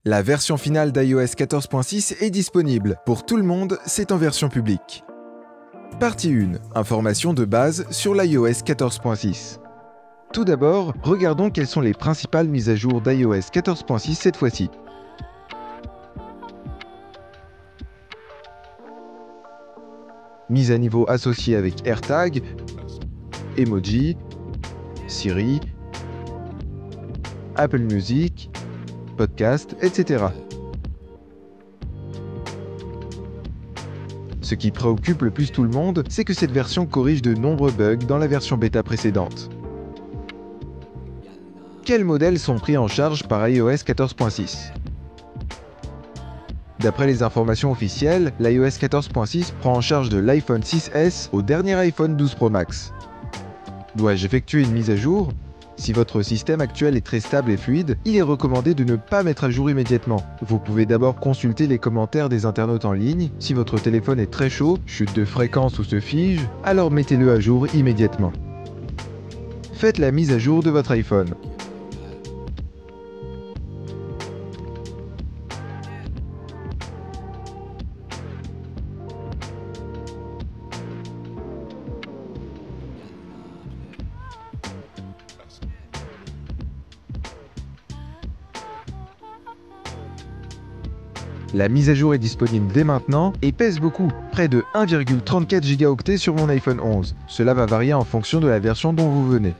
La version finale d'iOS 14.6 est disponible. Pour tout le monde, c'est en version publique. Partie 1. Informations de base sur l'iOS 14.6. Tout d'abord, regardons quelles sont les principales mises à jour d'iOS 14.6 cette fois-ci. Mise à niveau associée avec AirTag, Emoji, Siri, Apple Music, Podcast, etc. Ce qui préoccupe le plus tout le monde, c'est que cette version corrige de nombreux bugs dans la version bêta précédente. Quels modèles sont pris en charge par iOS 14.6 ? D'après les informations officielles, l'iOS 14.6 prend en charge de l'iPhone 6S au dernier iPhone 12 Pro Max. Dois-je effectuer une mise à jour ? Si votre système actuel est très stable et fluide, il est recommandé de ne pas mettre à jour immédiatement. Vous pouvez d'abord consulter les commentaires des internautes en ligne. Si votre téléphone est très chaud, chute de fréquence ou se fige, alors mettez-le à jour immédiatement. Faites la mise à jour de votre iPhone. La mise à jour est disponible dès maintenant et pèse beaucoup, près de 1,34 Go sur mon iPhone 11. Cela va varier en fonction de la version dont vous venez.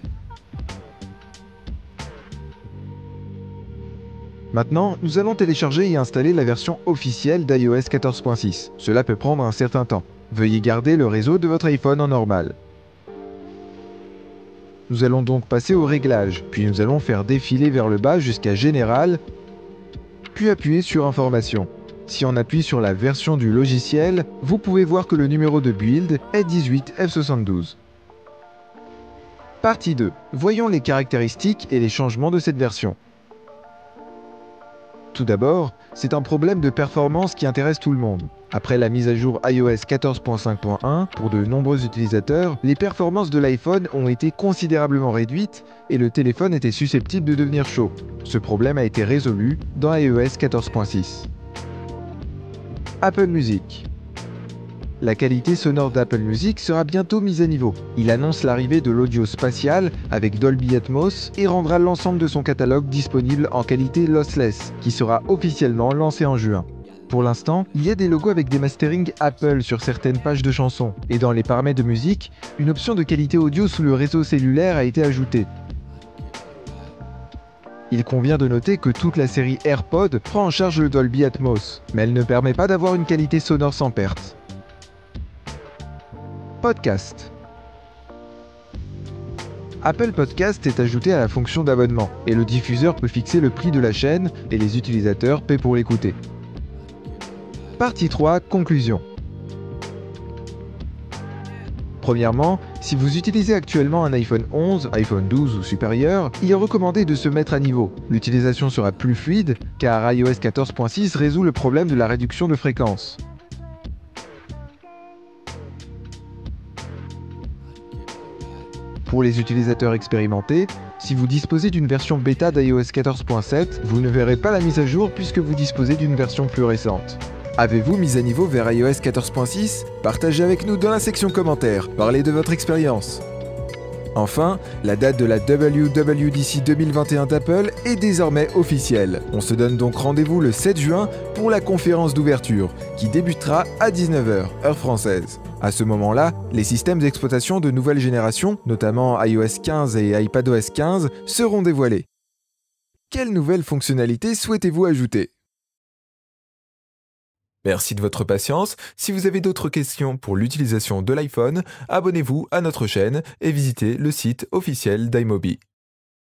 Maintenant, nous allons télécharger et installer la version officielle d'iOS 14.6. Cela peut prendre un certain temps. Veuillez garder le réseau de votre iPhone en normal. Nous allons donc passer aux réglages, puis nous allons faire défiler vers le bas jusqu'à Général, puis appuyer sur Informations. Si on appuie sur la version du logiciel, vous pouvez voir que le numéro de build est 18F72. Partie 2. Voyons les caractéristiques et les changements de cette version. Tout d'abord, c'est un problème de performance qui intéresse tout le monde. Après la mise à jour iOS 14.5.1, pour de nombreux utilisateurs, les performances de l'iPhone ont été considérablement réduites et le téléphone était susceptible de devenir chaud. Ce problème a été résolu dans iOS 14.6. Apple Music. La qualité sonore d'Apple Music sera bientôt mise à niveau. Il annonce l'arrivée de l'audio spatial avec Dolby Atmos et rendra l'ensemble de son catalogue disponible en qualité lossless, qui sera officiellement lancé en juin. Pour l'instant, il y a des logos avec des masterings Apple sur certaines pages de chansons, et dans les paramètres de musique, une option de qualité audio sous le réseau cellulaire a été ajoutée. Il convient de noter que toute la série AirPod prend en charge le Dolby Atmos, mais elle ne permet pas d'avoir une qualité sonore sans perte. Podcast. Apple Podcast est ajouté à la fonction d'abonnement, et le diffuseur peut fixer le prix de la chaîne et les utilisateurs paient pour l'écouter. Partie 3. Conclusion. Premièrement, si vous utilisez actuellement un iPhone 11, iPhone 12 ou supérieur, il est recommandé de se mettre à niveau. L'utilisation sera plus fluide, car iOS 14.6 résout le problème de la réduction de fréquence. Pour les utilisateurs expérimentés, si vous disposez d'une version bêta d'iOS 14.7, vous ne verrez pas la mise à jour puisque vous disposez d'une version plus récente. Avez-vous mis à niveau vers iOS 14.6 ? Partagez avec nous dans la section commentaires, parlez de votre expérience. Enfin, la date de la WWDC 2021 d'Apple est désormais officielle. On se donne donc rendez-vous le 7 juin pour la conférence d'ouverture, qui débutera à 19h, heure française. À ce moment-là, les systèmes d'exploitation de nouvelle génération, notamment iOS 15 et iPadOS 15, seront dévoilés. Quelles nouvelles fonctionnalités souhaitez-vous ajouter ? Merci de votre patience. Si vous avez d'autres questions pour l'utilisation de l'iPhone, abonnez-vous à notre chaîne et visitez le site officiel d'iMobi.